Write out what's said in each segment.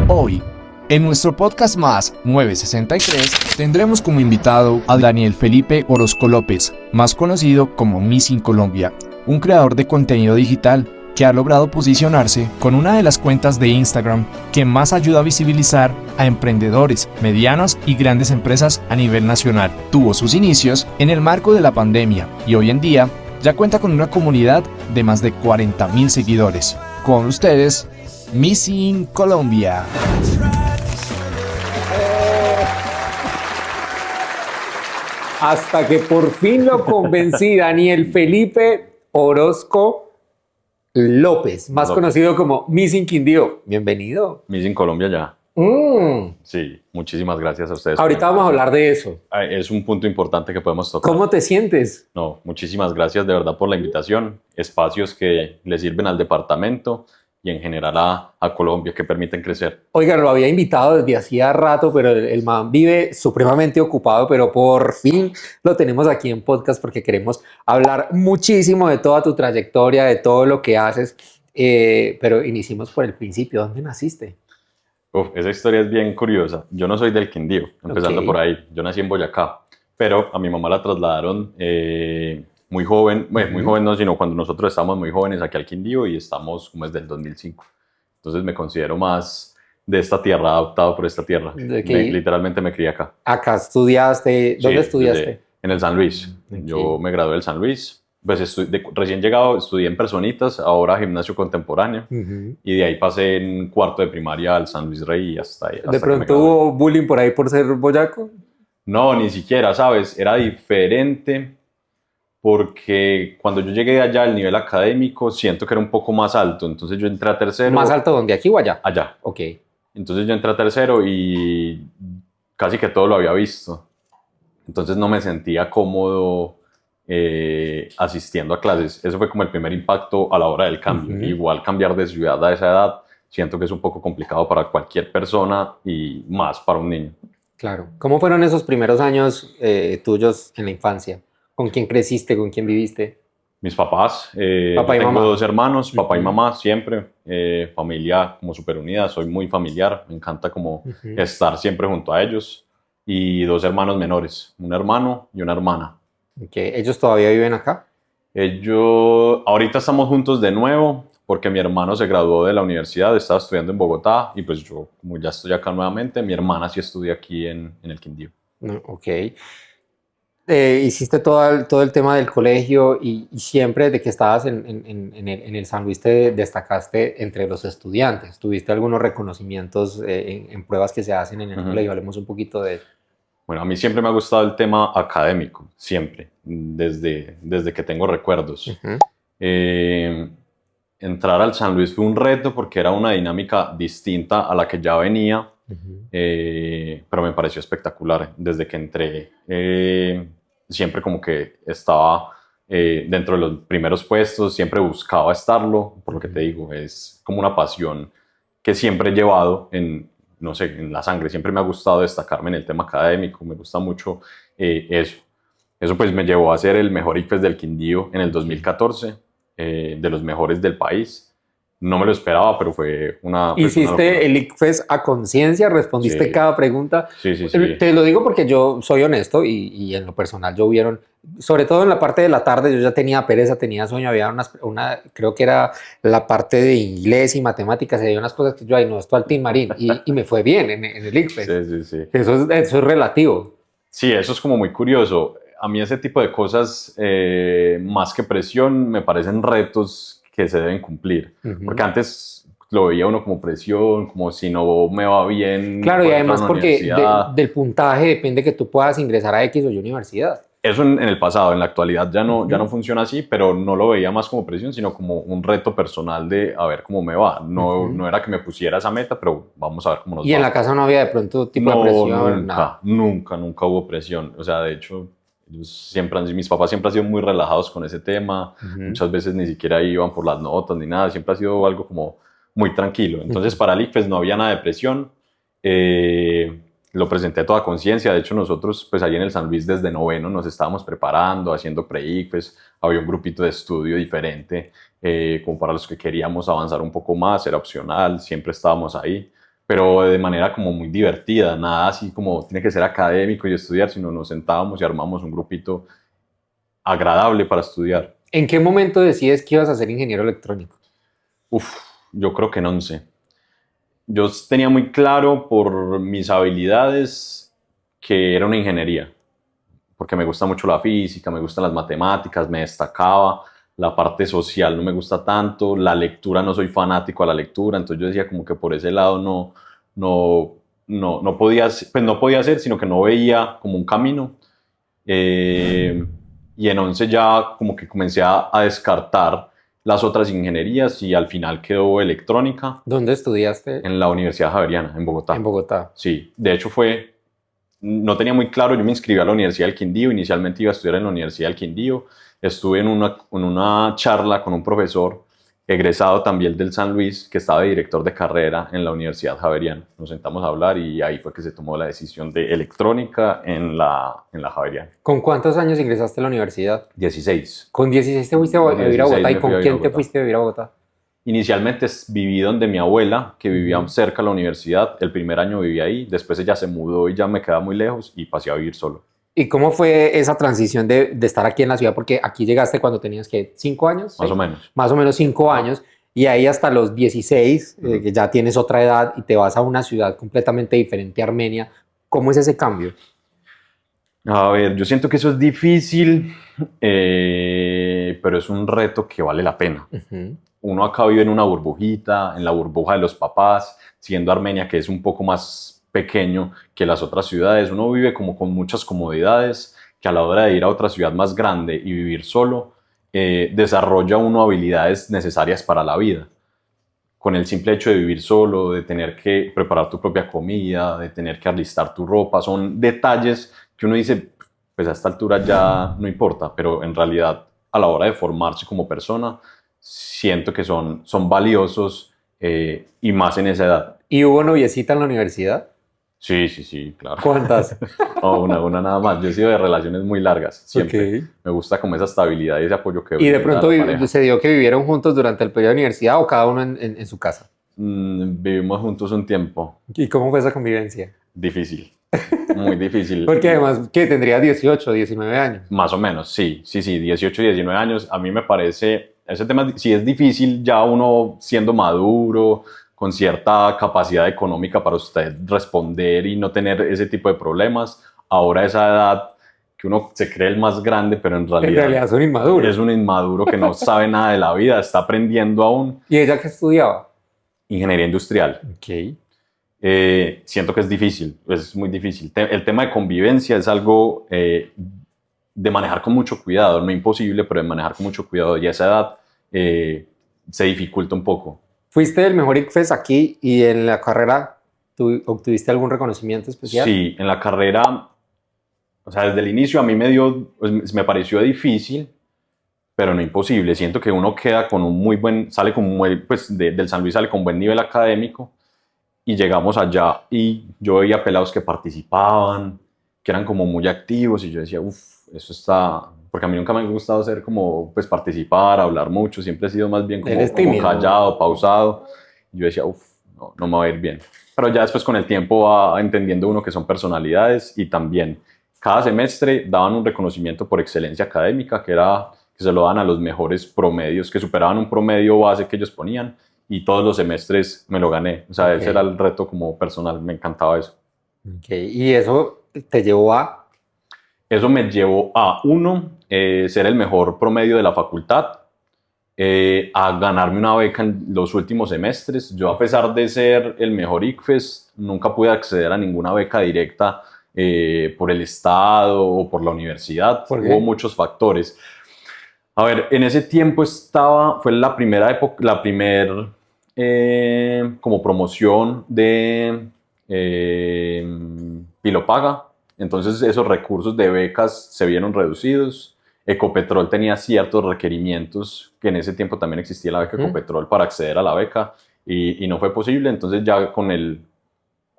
Hoy, en nuestro podcast más 963, tendremos como invitado a Daniel Felipe Orozco López, más conocido como Missing Colombia, un creador de contenido digital que ha logrado posicionarse con una de las cuentas de Instagram que más ayuda a visibilizar a emprendedores, medianas y grandes empresas a nivel nacional. Tuvo sus inicios en el marco de la pandemia y hoy en día ya cuenta con una comunidad de más de 40,000 seguidores. Con ustedes, Missing Colombia. Hasta que por fin lo convencí, Daniel Felipe Orozco López, más conocido como Missing Quindío. Bienvenido. Missing Colombia ya. Sí, muchísimas gracias a ustedes. Ahorita vamos a hablar de eso. Es un punto importante que podemos tocar. ¿Cómo te sientes? No, muchísimas gracias de verdad por la invitación. Espacios que le sirven al departamento y en general a Colombia, que permiten crecer. Oiga, lo había invitado desde hacía rato, pero el man vive supremamente ocupado, pero por fin lo tenemos aquí en podcast porque queremos hablar muchísimo de toda tu trayectoria, de todo lo que haces, pero iniciemos por el principio. ¿Dónde naciste? Esa historia es bien curiosa. Yo no soy del Quindío, empezando por ahí. Yo nací en Boyacá, pero a mi mamá la trasladaron muy joven, bueno, muy joven no, sino cuando nosotros estábamos muy jóvenes aquí al Quindío y estamos como desde el 2005. Entonces me considero más de esta tierra, adoptado por esta tierra. Literalmente me crié acá. ¿Acá estudiaste? ¿Dónde estudiaste? En el San Luis. Yo me gradué del San Luis. Pues recién llegado estudié en Personitas, ahora gimnasio contemporáneo, y de ahí pasé en cuarto de primaria al San Luis Rey y hasta ahí. ¿De pronto hubo bullying por ahí por ser boyaco? No, ni siquiera, ¿sabes? Era diferente porque cuando yo llegué allá el nivel académico siento que era un poco más alto, entonces yo entré a tercero. ¿Más alto dónde? ¿Aquí o allá? Allá. Ok. Entonces yo entré a tercero y casi que todo lo había visto, entonces no me sentía cómodo asistiendo a clases. Eso fue como el primer impacto a la hora del cambio. Igual cambiar de ciudad a esa edad siento que es un poco complicado para cualquier persona y más para un niño. Claro. ¿Cómo fueron esos primeros años tuyos en la infancia? ¿Con quién creciste? ¿Con quién viviste? Mis papás. Papá y tengo mamá. dos hermanos, papá y mamá siempre. Familia como súper unida, soy muy familiar, me encanta como estar siempre junto a ellos. Y dos hermanos menores, un hermano y una hermana. Okay. ¿Ellos todavía viven acá? Ahorita estamos juntos de nuevo porque mi hermano se graduó de la universidad, estaba estudiando en Bogotá y pues yo como ya estoy acá nuevamente, mi hermana sí estudia aquí en el Quindío. Ok. Hiciste todo el tema del colegio y siempre desde que estabas en el San Luis te destacaste entre los estudiantes. ¿Tuviste algunos reconocimientos en pruebas que se hacen en el colegio? Hablemos un poquito de eso. Bueno, a mí siempre me ha gustado el tema académico, siempre, desde que tengo recuerdos. Entrar al San Luis fue un reto porque era una dinámica distinta a la que ya venía, pero me pareció espectacular. Desde que entré, siempre como que estaba dentro de los primeros puestos, siempre buscaba estarlo, por lo que te digo, es como una pasión que siempre he llevado no sé, en la sangre. Siempre me ha gustado destacarme en el tema académico, me gusta mucho eso. Eso pues me llevó a ser el mejor ICFES del Quindío en el 2014, de los mejores del país. No me lo esperaba, pero fue una... ¿Hiciste el ICFES a conciencia? ¿Respondiste cada pregunta? Sí. Te lo digo porque yo soy honesto y en lo personal yo hubieron, sobre todo en la parte de la tarde, yo ya tenía pereza, tenía sueño, había creo que era la parte de inglés y matemáticas, había unas cosas que yo, no, esto al Team Marín, y me fue bien en el ICFES. Sí. Eso es relativo. Sí, eso es como muy curioso. A mí ese tipo de cosas, más que presión, me parecen retos que se deben cumplir. Porque antes lo veía uno como presión, como si no me va bien. Claro, y además porque del puntaje depende que tú puedas ingresar a X o Y universidad. Eso en el pasado, en la actualidad ya no funciona así, pero no lo veía más como presión, sino como un reto personal de a ver cómo me va. No era que me pusiera esa meta, pero vamos a ver cómo nos va. ¿Y en la casa no había de pronto tipo de presión? Nunca hubo presión. O sea, de hecho, mis papás siempre han sido muy relajados con ese tema. Muchas veces ni siquiera iban por las notas ni nada. Siempre ha sido algo como muy tranquilo. Entonces, para el ICFES no había nada de presión. Lo presenté a toda conciencia. De hecho, nosotros, pues allí en el San Luis, desde noveno nos estábamos preparando, haciendo pre-ICFES. Había un grupito de estudio diferente, como para los que queríamos avanzar un poco más. Era opcional, siempre estábamos ahí. pero de manera como muy divertida, nada así como tiene que ser académico y estudiar, sino nos sentábamos y armamos un grupito agradable para estudiar. ¿En qué momento decides que ibas a ser ingeniero electrónico? Uf, yo creo que en 11. Yo tenía muy claro por mis habilidades que era una ingeniería, porque me gusta mucho la física, me gustan las matemáticas, me destacaba, la parte social no me gusta tanto, la lectura no soy fanático a la lectura, entonces yo decía como que por ese lado no podía, pues no podía ser, sino que no veía como un camino. Y en 11 ya como que comencé a descartar las otras ingenierías y al final quedó electrónica ¿Dónde estudiaste? en la Universidad Javeriana, en Bogotá. En Bogotá. Sí, de hecho no tenía muy claro, yo me inscribí a la Universidad del Quindío, inicialmente iba a estudiar en la Universidad del Quindío, estuve en una charla con un profesor egresado también del San Luis, que estaba de director de carrera en la Universidad Javeriana. Nos sentamos a hablar y ahí fue que se tomó la decisión de electrónica en la Javeriana. ¿Con cuántos años ingresaste a la universidad? 16. Con 16 te fuiste a vivir a 16 Bogotá. ¿Y me fui con a vivir a quién te Bogotá. fuiste a vivir a Bogotá? Inicialmente viví donde mi abuela, que vivía cerca de la universidad. El primer año viví ahí, después ella se mudó y ya me quedaba muy lejos y pasé a vivir solo. ¿Y cómo fue esa transición de estar aquí en la ciudad? Porque aquí llegaste cuando tenías, ¿qué? ¿5 años? Más ¿Sí? o menos. Más o menos 5 años. Y ahí hasta los 16, que ya tienes otra edad y te vas a una ciudad completamente diferente a Armenia. ¿Cómo es ese cambio? A ver, yo siento que eso es difícil, pero es un reto que vale la pena. Uno acá vive en una burbujita, en la burbuja de los papás, siendo Armenia, que es un poco más pequeño que las otras ciudades. Uno vive como con muchas comodidades, que a la hora de ir a otra ciudad más grande y vivir solo, desarrolla uno habilidades necesarias para la vida. Con el simple hecho de vivir solo, de tener que preparar tu propia comida, de tener que alistar tu ropa, son detalles que uno dice, pues a esta altura ya no importa, pero en realidad a la hora de formarse como persona, siento que son valiosos y más en esa edad. ¿Y hubo noviecita en la universidad? Sí, claro. ¿Cuántas? No, una nada más. Yo he sido de relaciones muy largas, siempre. Ok. Me gusta como esa estabilidad y ese apoyo que ¿Y de brinda pronto la pareja. se dio que vivieron juntos durante el periodo de universidad o cada uno en su casa? Vivimos juntos un tiempo. ¿Y cómo fue esa convivencia? Difícil, muy difícil. Porque además, que tendría 18, 19 años. Más o menos, sí, 18, 19 años. A mí me parece, ese tema sí es difícil ya uno siendo maduro, con cierta capacidad económica para usted responder y no tener ese tipo de problemas. Ahora esa edad que uno se cree el más grande, pero en realidad son inmaduros. es un inmaduro que no sabe nada de la vida, está aprendiendo aún. ¿Y ella qué estudiaba? Ingeniería industrial. Ok. Siento que es difícil, es muy difícil. El tema de convivencia es algo de manejar con mucho cuidado, no imposible, pero de manejar con mucho cuidado. Y a esa edad se dificulta un poco. ¿Fuiste el mejor ICFES aquí y en la carrera obtuviste algún reconocimiento especial? Sí, en la carrera, o sea, desde el inicio a mí pues, me pareció difícil, pero no imposible. Siento que uno queda con un muy buen, sale con pues del San Luis sale con buen nivel académico. Y llegamos allá y yo veía pelados que participaban, que eran como muy activos y yo decía, uff, eso está... Porque a mí nunca me ha gustado ser como, pues participar, hablar mucho, siempre he sido más bien como callado, pausado. Y yo decía, uff, no me va a ir bien. Pero ya después con el tiempo va entendiendo uno que son personalidades y también cada semestre daban un reconocimiento por excelencia académica que se lo dan a los mejores promedios, que superaban un promedio base que ellos ponían. Y todos los semestres me lo gané. O sea, ese era el reto como personal. Me encantaba eso. ¿Y eso te llevó a? Eso me llevó a, uno, ser el mejor promedio de la facultad, a ganarme una beca en los últimos semestres. Yo, a pesar de ser el mejor ICFES, nunca pude acceder a ninguna beca directa por el Estado o por la universidad. Hubo muchos factores. A ver, en ese tiempo fue la primera época, como promoción de Pilopaga. Entonces esos recursos de becas se vieron reducidos. Ecopetrol tenía ciertos requerimientos, que en ese tiempo también existía la beca Ecopetrol para acceder a la beca y no fue posible. Entonces ya con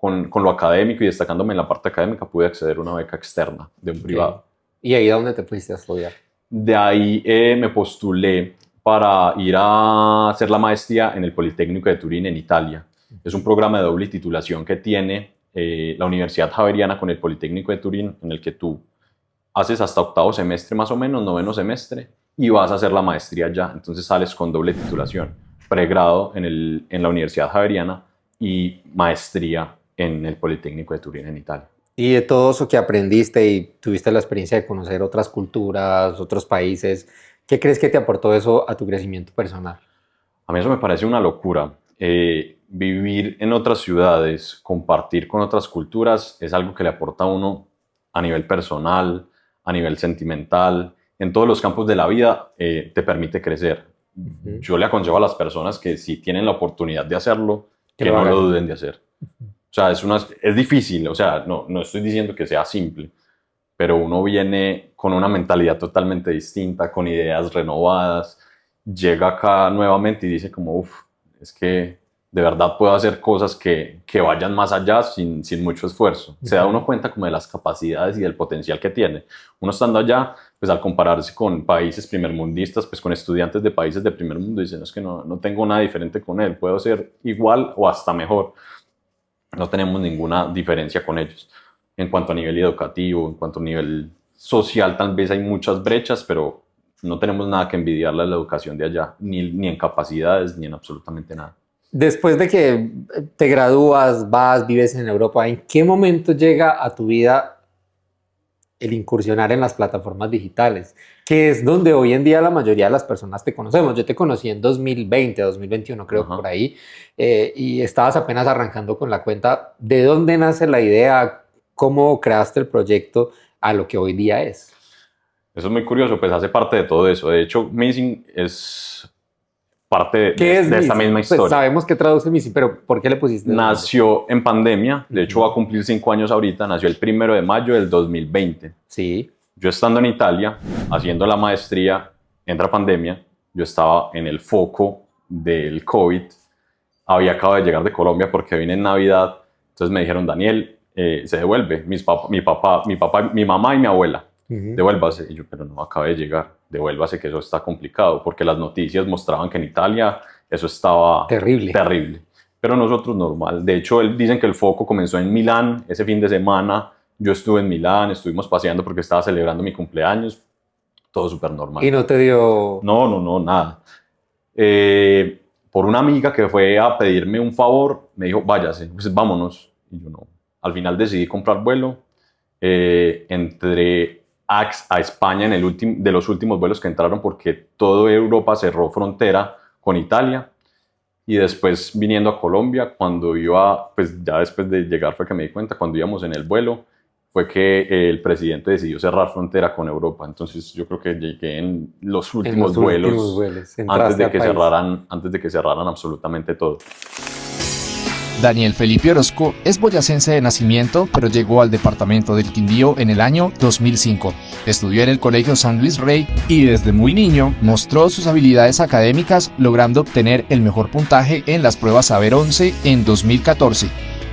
lo académico y destacándome en la parte académica pude acceder a una beca externa de un privado. ¿Y ahí a dónde te fuiste a estudiar? De ahí me postulé para ir a hacer la maestría en el Politécnico de Turín, en Italia. Es un programa de doble titulación que tiene la Universidad Javeriana con el Politécnico de Turín, en el que tú haces hasta octavo semestre más o menos, noveno semestre, y vas a hacer la maestría ya. Entonces sales con doble titulación, pregrado en la Universidad Javeriana y maestría en el Politécnico de Turín en Italia. Y de todo eso que aprendiste y tuviste la experiencia de conocer otras culturas, otros países, ¿qué crees que te aportó eso a tu crecimiento personal? A mí eso me parece una locura. Vivir en otras ciudades, compartir con otras culturas, es algo que le aporta a uno a nivel personal, a nivel sentimental, en todos los campos de la vida, te permite crecer. Yo le aconsejo a las personas que si tienen la oportunidad de hacerlo, que no lo duden de hacer. O sea, es difícil, o sea, no estoy diciendo que sea simple, pero uno viene con una mentalidad totalmente distinta, con ideas renovadas, llega acá nuevamente y dice como, uff, es que de verdad puedo hacer cosas que vayan más allá sin mucho esfuerzo. Se da uno cuenta como de las capacidades y del potencial que tiene. Uno estando allá, pues al compararse con países primermundistas, pues con estudiantes de países de primer mundo, dicen, es que no tengo nada diferente con él, puedo ser igual o hasta mejor. No tenemos ninguna diferencia con ellos. En cuanto a nivel educativo, en cuanto a nivel social, tal vez hay muchas brechas, pero no tenemos nada que envidiarle a la educación de allá, ni en capacidades, ni en absolutamente nada. Después de que te gradúas, vives en Europa, ¿en qué momento llega a tu vida el incursionar en las plataformas digitales? Que es donde hoy en día la mayoría de las personas te conocemos. Yo te conocí en 2020, 2021, creo que por ahí, y estabas apenas arrancando con la cuenta. ¿De dónde nace la idea? ¿Cómo creaste el proyecto a lo que hoy día es? Eso es muy curioso, pues hace parte de todo eso. De hecho, Missing es parte de esta misma historia. Pues sabemos que traduce Missing, pero ¿por qué le pusiste? Nació en pandemia, de hecho va a cumplir 5 años ahorita, nació el 1 de mayo del 2020. Sí. Yo estando en Italia, haciendo la maestría, entra pandemia, yo estaba en el foco del COVID, había acabado de llegar de Colombia porque vine en Navidad, entonces me dijeron, Daniel, se devuelve, mi mamá y mi abuela, devuélvase. Y yo, pero no, acabé de llegar, devuélvase que eso está complicado, porque las noticias mostraban que en Italia eso estaba terrible. Pero nosotros normal. De hecho, dicen que el foco comenzó en Milán ese fin de semana. Yo estuve en Milán, estuvimos paseando porque estaba celebrando mi cumpleaños. Todo súper normal. ¿Y no te dio...? No, nada. Por una amiga que fue a pedirme un favor, me dijo, váyase, pues vámonos. Y yo no. Al final decidí comprar vuelo. Entré a España de los últimos vuelos que entraron porque toda Europa cerró frontera con Italia. Y después viniendo a Colombia, cuando iba, pues ya después de llegar fue que me di cuenta, cuando íbamos en el vuelo, fue que el presidente decidió cerrar frontera con Europa. Entonces yo creo que llegué en los últimos vuelos antes de que cerraran absolutamente todo. Daniel Felipe Orozco es boyacense de nacimiento, pero llegó al departamento del Quindío en el año 2005. Estudió en el Colegio San Luis Rey y desde muy niño mostró sus habilidades académicas, logrando obtener el mejor puntaje en las pruebas Saber 11 en 2014.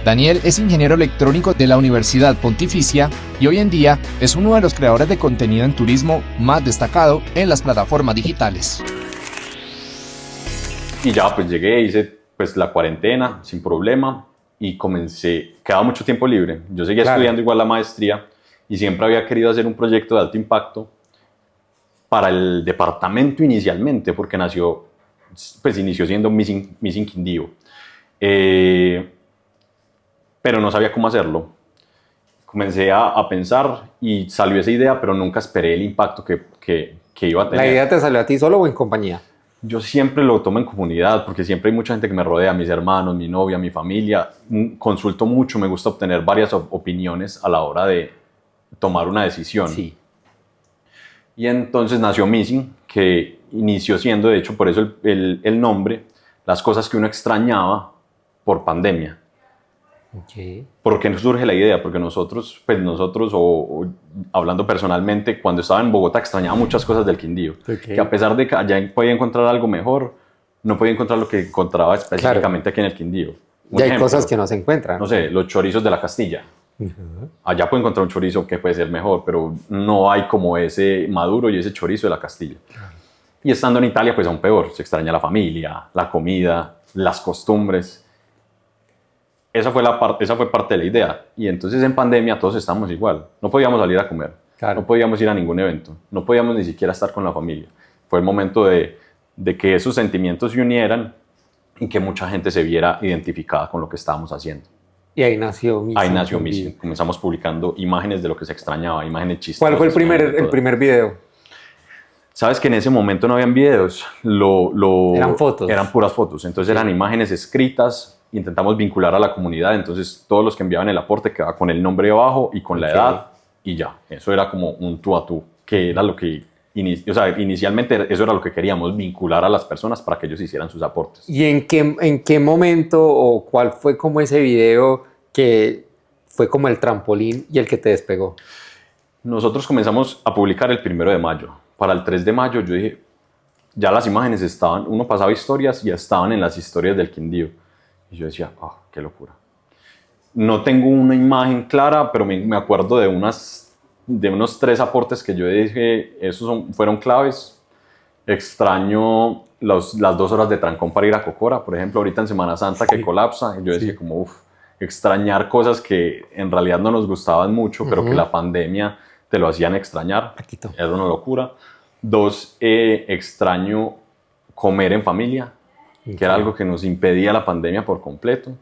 Daniel es ingeniero electrónico de la Universidad Pontificia y hoy en día es uno de los creadores de contenido en turismo más destacado en las plataformas digitales. Y ya pues llegué, hice pues la cuarentena sin problema y quedaba mucho tiempo libre. Yo seguía estudiando igual la maestría y siempre había querido hacer un proyecto de alto impacto para el departamento inicialmente, porque inició siendo Missing Quindío. Pero no sabía cómo hacerlo. Comencé a pensar y salió esa idea, pero nunca esperé el impacto que iba a tener. ¿La idea te salió a ti solo o en compañía? Yo siempre lo tomo en comunidad, porque siempre hay mucha gente que me rodea, mis hermanos, mi novia, mi familia. Consulto mucho, me gusta obtener varias opiniones a la hora de tomar una decisión. Sí. Y entonces nació Missing, que inició siendo, de hecho, por eso el nombre, las cosas que uno extrañaba por pandemia. Okay. ¿Por qué nos surge la idea? Porque nosotros, hablando personalmente, cuando estaba en Bogotá extrañaba muchas cosas del Quindío. Okay. Que a pesar de que allá podía encontrar algo mejor, no podía encontrar lo que encontraba específicamente aquí en el Quindío. Ya hay cosas que no se encuentran. No sé, los chorizos de la Castilla. Allá puedo encontrar un chorizo que puede ser mejor, pero no hay como ese maduro y ese chorizo de la Castilla. Y estando en Italia, pues aún peor. Se extraña la familia, la comida, las costumbres. esa fue parte de la idea. Y entonces en pandemia todos estábamos igual. No podíamos salir a comer, Claro. no podíamos ir a ningún evento, no podíamos ni siquiera estar con la familia. Fue el momento de que esos sentimientos se unieran y que mucha gente se viera identificada con lo que estábamos haciendo. Y ahí nació Missing. Ahí nació Missing. Comenzamos publicando imágenes de lo que se extrañaba, imágenes chistosas. ¿Cuál fue el primer video? Sabes que en ese momento no habían videos, Eran fotos. Eran puras fotos, entonces eran imágenes escritas, intentamos vincular a la comunidad, entonces todos los que enviaban el aporte quedaba con el nombre abajo y con la edad y ya, eso era como un tú a tú, que era lo que, inicialmente eso era lo que queríamos, vincular a las personas para que ellos hicieran sus aportes. ¿Y en qué momento o cuál fue como ese video que fue como el trampolín y el que te despegó? Nosotros comenzamos a publicar el 1 de mayo. Para el 3 de mayo yo dije, ya las imágenes estaban, uno pasaba historias y ya estaban en las historias del Quindío. Y yo decía, qué locura. No tengo una imagen clara, pero me acuerdo de unos 3 aportes que yo dije, fueron claves. Extraño las 2 horas de trancón para ir a Cocora, por ejemplo, ahorita en Semana Santa que colapsa. Yo decía como, extrañar cosas que en realidad no nos gustaban mucho, pero que la pandemia te lo hacían extrañar. Era una locura. 2, extraño comer en familia, que era algo que nos impedía la pandemia por completo.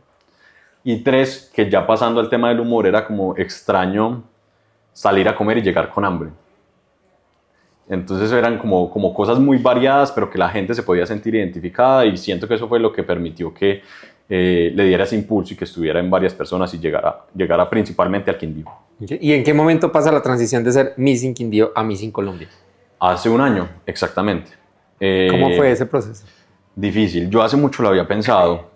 Y 3, que ya pasando al tema del humor, era como extraño salir a comer y llegar con hambre. Entonces eran como cosas muy variadas, pero que la gente se podía sentir identificada, y siento que eso fue lo que permitió que le diera ese impulso y que estuviera en varias personas y llegara principalmente al Quindío. ¿Y en qué momento pasa la transición de ser Missing Quindío a Missing Colombia? Hace un año, exactamente. ¿Cómo fue ese proceso? Difícil. Yo hace mucho lo había pensado,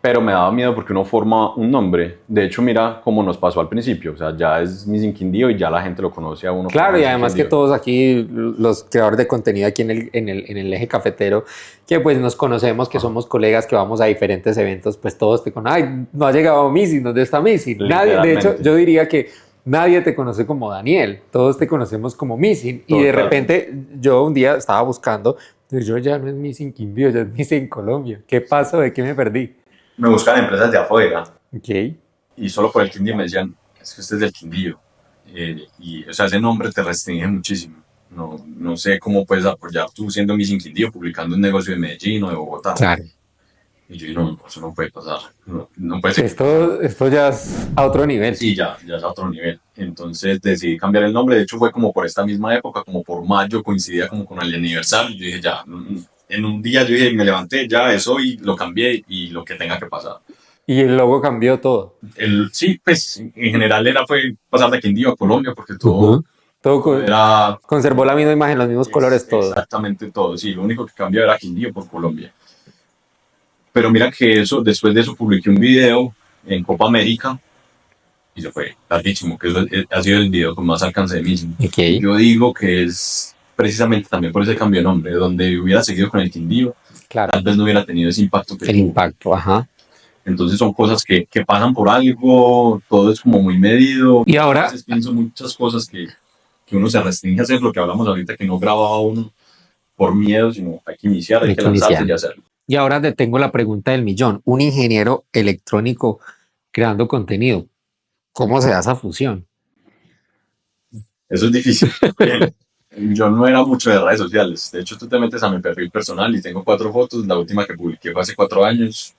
pero me daba miedo porque uno forma un nombre. De hecho, mira cómo nos pasó al principio. O sea, ya es Missing Quindío y ya la gente lo conoce a uno. Claro, y además que todos aquí, los creadores de contenido aquí en el eje cafetero, que pues nos conocemos, que somos colegas, que vamos a diferentes eventos, pues todos te conocen. Ay, no ha llegado Missing, ¿dónde está Missing? Nadie, de hecho, yo diría que nadie te conoce como Daniel, todos te conocemos como Missing. Total. Y de repente yo un día estaba buscando, yo ya no es Missing Quindío, ya es Missing Colombia. ¿Qué pasó? ¿De qué me perdí? Me buscan empresas de afuera. Okay. Y solo por el Quindío me decían, es que usted es del Quindío. O sea, ese nombre te restringe muchísimo. No sé cómo puedes apoyar tú siendo Missing Quindío, publicando un negocio de Medellín o de Bogotá. Claro. Y yo no, eso no puede pasar. No puede ser. Esto ya es a otro nivel. Sí, ya es a otro nivel. Entonces decidí cambiar el nombre. De hecho, fue como por esta misma época, como por mayo, coincidía como con el aniversario. Yo dije, ya, en un día yo dije, me levanté, ya es hoy, lo cambié y lo que tenga que pasar. Y el logo cambió todo. Sí, pues en general fue pasar de Quindío a Colombia, porque todo conservó la misma imagen, los mismos colores, todo. Exactamente todo, sí, lo único que cambió era Quindío por Colombia. Pero mira que después de eso publiqué un video en Copa América y se fue tardísimo, que eso ha sido el video con más alcance de Missing. Okay. Yo digo que es precisamente también por ese cambio de nombre, donde hubiera seguido con el Quindío, claro, tal vez no hubiera tenido ese impacto que el tuvo. Impacto, ajá. Entonces son cosas que pasan por algo, todo es como muy medido. Y ahora... Entonces pienso muchas cosas que uno se restringe a hacer, lo que hablamos ahorita, que no grababa uno por miedo, sino hay que iniciar, hay que lanzarse y hacerlo. Y ahora te tengo la pregunta del millón. Un ingeniero electrónico creando contenido, ¿cómo se da esa fusión? Eso es difícil. Yo no era mucho de redes sociales. De hecho, tú te metes a mi perfil personal y tengo 4 fotos. La última que publiqué fue hace 4 años.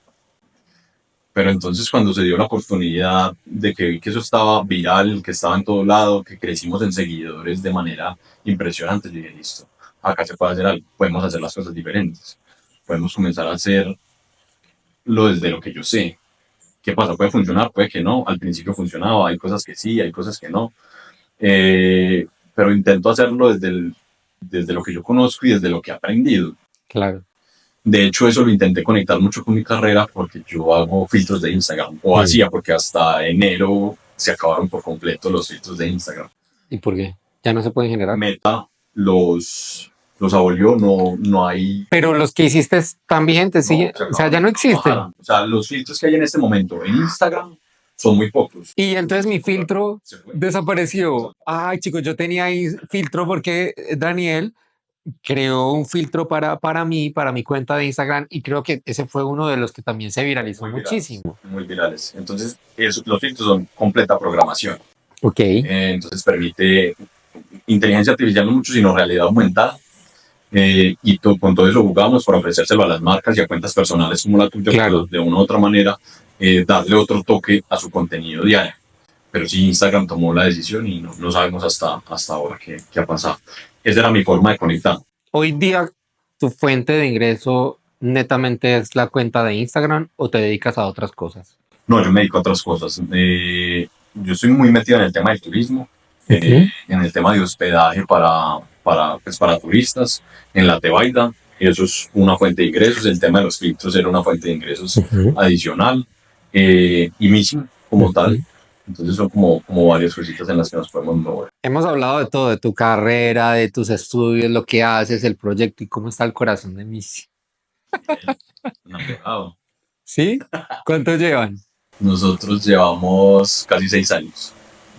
Pero entonces cuando se dio la oportunidad de que vi que eso estaba viral, que estaba en todo lado, que crecimos en seguidores de manera impresionante, yo dije, listo, acá se puede hacer algo, podemos hacer las cosas diferentes. Podemos comenzar a hacerlo desde lo que yo sé. ¿Qué pasa? ¿Puede funcionar? Puede que no. Al principio funcionaba, hay cosas que sí, hay cosas que no. Pero intento hacerlo desde lo que yo conozco y desde lo que he aprendido. Claro. De hecho, eso lo intenté conectar mucho con mi carrera porque yo hago filtros de Instagram. O hacía, porque hasta enero se acabaron por completo los filtros de Instagram. ¿Y por qué? ¿Ya no se pueden generar? Meta los abolió, no hay... Pero los que hiciste están vigentes, ¿sí? O sea, ya no existen. O sea, los filtros que hay en este momento en Instagram son muy pocos. Y entonces mi filtro desapareció. Ay, chicos, yo tenía ahí filtro porque Daniel creó un filtro para mí, para mi cuenta de Instagram, y creo que ese fue uno de los que también se viralizó Muy virales, muchísimo. muy virales. Entonces, los filtros son completa programación. Ok, Entonces, permite inteligencia artificial no mucho, sino realidad aumentada. Con todo eso jugamos para ofrecérselo a las marcas y a cuentas personales como la tuya, para claro. de una u otra manera darle otro toque a su contenido diario. Pero sí, Instagram tomó la decisión y no sabemos hasta ahora qué ha pasado. Esa era mi forma de conectar. Hoy día, ¿tu fuente de ingreso netamente es la cuenta de Instagram o te dedicas a otras cosas? No, yo me dedico a otras cosas. Yo estoy muy metido en el tema del turismo, Ujú, en el tema de hospedaje para turistas, en la Tebaida. Eso es una fuente de ingresos. El tema de los filtros era una fuente de ingresos ujú, adicional. Y Missing como tal. ujú. Entonces son como varias cositas en las que nos podemos mover. Hemos hablado de todo, de tu carrera, de tus estudios, lo que haces, el proyecto y cómo está el corazón de Missy. Bien, enamorado. ¿Sí? ¿Cuánto llevan? Nosotros llevamos casi 6 años.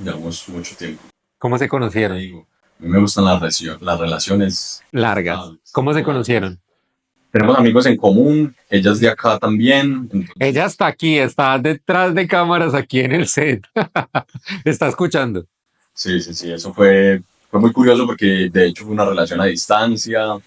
Llevamos mucho tiempo. ¿Cómo se Como te conocieron? digo, a mí me gustan las relaciones Largas. estables, ¿Cómo se largas. conocieron? Tenemos amigos en común, ella es de acá también. Entonces, Ella está aquí, está detrás de cámaras aquí en el set. Está escuchando. sí, sí, sí, eso fue muy curioso porque de hecho fue una relación a distancia. Nos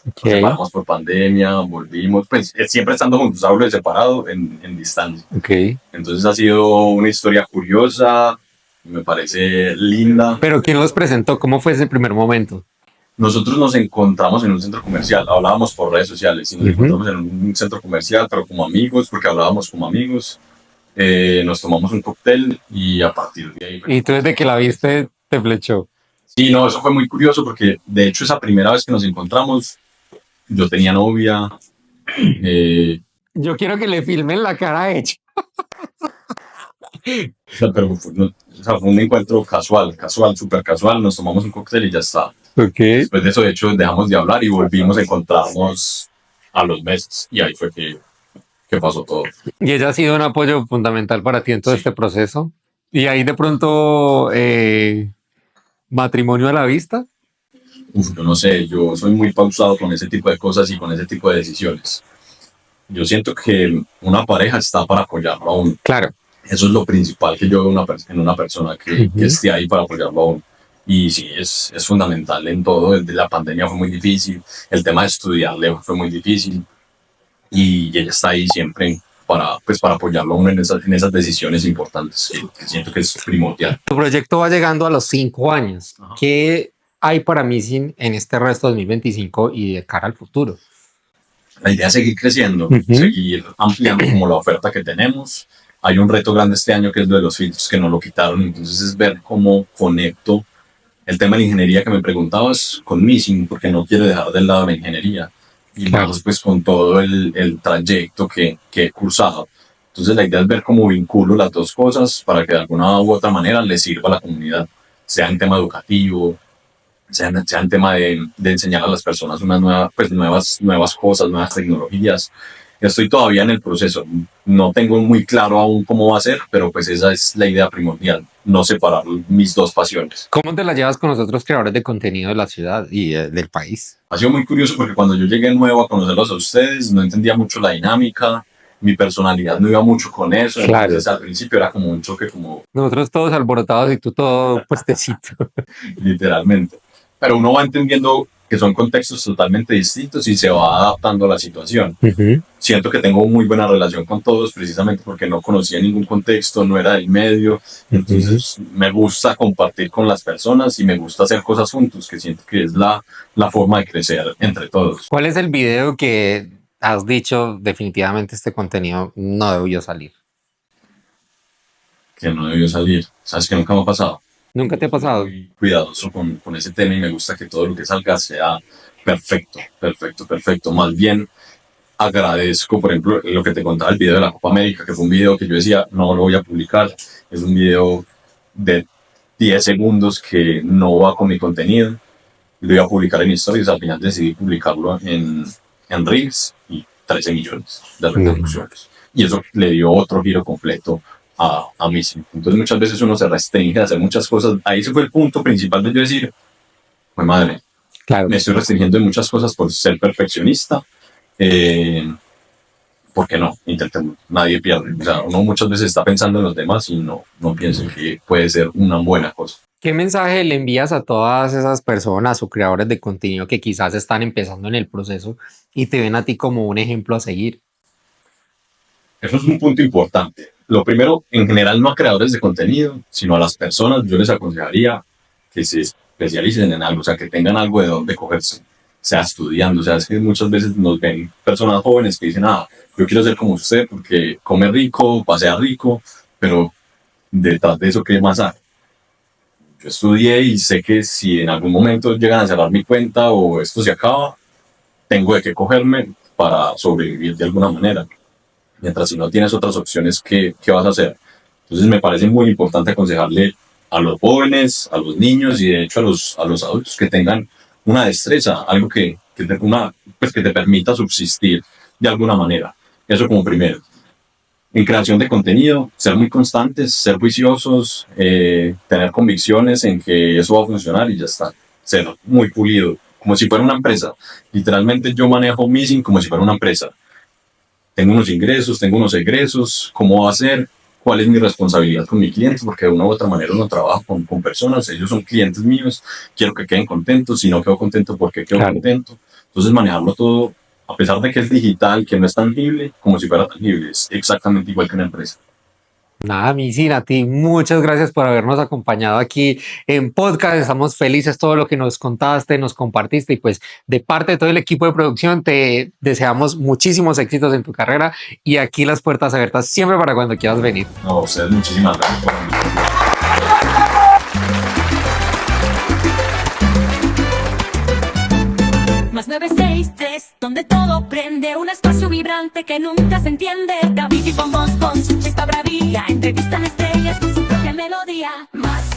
Ok, separamos por pandemia, volvimos, pues siempre estando juntos, hablo de separado en distancia. ok. Entonces ha sido una historia curiosa, me parece linda. Pero ¿quién los presentó? ¿Cómo fue ese primer momento? Nosotros nos encontramos en un centro comercial, hablábamos por redes sociales y nos Ujú. encontramos en un centro comercial, pero como amigos, porque hablábamos como amigos. Nos tomamos un cóctel y a partir de ahí fue que Y tú desde que la viste te flechó. sí, no, eso fue muy curioso porque de hecho esa primera vez que nos encontramos yo tenía novia, eh, Yo quiero que le filmen la cara a ella. pero o sea, fue un encuentro casual, súper casual, nos tomamos un cóctel y ya está. Ok. Después de eso, de hecho, dejamos de hablar y volvimos a encontrarnos a los meses y ahí fue que pasó todo. Y ella ha sido un apoyo fundamental para ti en todo Sí. este proceso. Y ahí de pronto, matrimonio a la vista. Yo no sé, yo soy muy pausado con ese tipo de cosas y con ese tipo de decisiones. Yo siento que una pareja está para apoyarlo a uno. Claro. Eso es lo principal que yo veo en una persona que Ujú. esté ahí para apoyarlo a uno. Y sí, es fundamental en todo. El de la pandemia fue muy difícil, el tema de estudiarle fue muy difícil y ella está ahí siempre para apoyarlo a uno en esas decisiones importantes que siento que es primordial. Tu proyecto va llegando a los 5 años. Ajá. ¿Qué hay para mí en este resto de 2025 y de cara al futuro? La idea es seguir creciendo, Ujú. seguir ampliando como la oferta que tenemos. Hay un reto grande este año que es lo de los filtros que no lo quitaron, entonces es ver cómo conecto el tema de la ingeniería que me preguntabas con Missing, porque no quiero dejar de lado la ingeniería y Claro. más pues con todo el trayecto que he cursado. Entonces la idea es ver cómo vinculo las dos cosas para que de alguna u otra manera le sirva a la comunidad, sea en tema educativo, sea en tema de enseñar a las personas nuevas cosas, nuevas tecnologías. Estoy todavía en el proceso, no tengo muy claro aún cómo va a ser, pero pues esa es la idea primordial, no separar mis dos pasiones. ¿Cómo te la llevas con los otros creadores de contenido de la ciudad y del país? Ha sido muy curioso porque cuando yo llegué nuevo a conocerlos a ustedes, no entendía mucho la dinámica, mi personalidad no iba mucho con eso, Claro. entonces al principio era como un choque como Nosotros todos alborotados y tú todo puestecito. literalmente. Pero uno va entendiendo que son contextos totalmente distintos y se va adaptando a la situación. Ujú. Siento que tengo muy buena relación con todos precisamente porque no conocía ningún contexto, no era del medio, entonces me gusta compartir con las personas y me gusta hacer cosas juntos, que siento que es la forma de crecer entre todos. ¿Cuál es el video que has dicho definitivamente este contenido no debió salir? Que no debió salir. ¿Sabes que nunca me ha pasado? ¿Nunca te ha Soy pasado? muy cuidadoso con ese tema y me gusta que todo lo que salga sea perfecto, perfecto, perfecto. Más bien agradezco, por ejemplo, lo que te contaba el video de la Copa América, que fue un video que yo decía, no lo voy a publicar. Es un video de 10 segundos que no va con mi contenido. Lo iba a publicar en historias, al final decidí publicarlo en Reels y 13 millones de No. reproducciones. Y eso le dio otro giro completo a mí. Entonces muchas veces uno se restringe a hacer muchas cosas. Ahí ese fue el punto principal de yo decir, pues madre, Claro. Me estoy restringiendo en muchas cosas por ser perfeccionista. ¿Por qué no? Intentemos, nadie pierde. O sea, uno muchas veces está pensando en los demás y no piensa que puede ser una buena cosa. ¿Qué mensaje le envías a todas esas personas o creadores de contenido que quizás están empezando en el proceso y te ven a ti como un ejemplo a seguir? Eso es un punto importante. Lo primero, en general, no a creadores de contenido, sino a las personas, yo les aconsejaría que se especialicen en algo, o sea, que tengan algo de dónde cogerse, sea estudiando, o sea, es que muchas veces nos ven personas jóvenes que dicen, yo quiero ser como usted porque come rico, pasea rico, pero detrás de eso, ¿qué más hay? Yo estudié y sé que si en algún momento llegan a cerrar mi cuenta o esto se acaba, tengo de qué cogerme para sobrevivir de alguna manera. Mientras si no tienes otras opciones, ¿qué vas a hacer? Entonces me parece muy importante aconsejarle a los jóvenes, a los niños y de hecho a los adultos que tengan una destreza, algo pues que te permita subsistir de alguna manera. Eso como primero. En creación de contenido, ser muy constantes, ser juiciosos, tener convicciones en que eso va a funcionar y ya está. Ser muy pulido, como si fuera una empresa. Literalmente yo manejo Missing como si fuera una empresa. Tengo unos ingresos, tengo unos egresos, cómo va a ser, cuál es mi responsabilidad con mi cliente, porque de una u otra manera uno trabaja con personas, ellos son clientes míos, quiero que queden contentos, si no quedo contento, ¿por qué quedo contento? Entonces manejarlo todo, a pesar de que es digital, que no es tangible, como si fuera tangible, es exactamente igual que una empresa. Nada, Missy, a ti muchas gracias por habernos acompañado aquí en podcast. Estamos felices todo lo que nos contaste, nos compartiste y pues de parte de todo el equipo de producción te deseamos muchísimos éxitos en tu carrera y aquí las puertas abiertas siempre para cuando quieras venir. No, ustedes muchísimas gracias por la invitación. Más 963, donde todo prende, un espacio vibrante que nunca se entiende. David y Bombos con su chispa bravía, entrevistan estrellas con su propia melodía. Más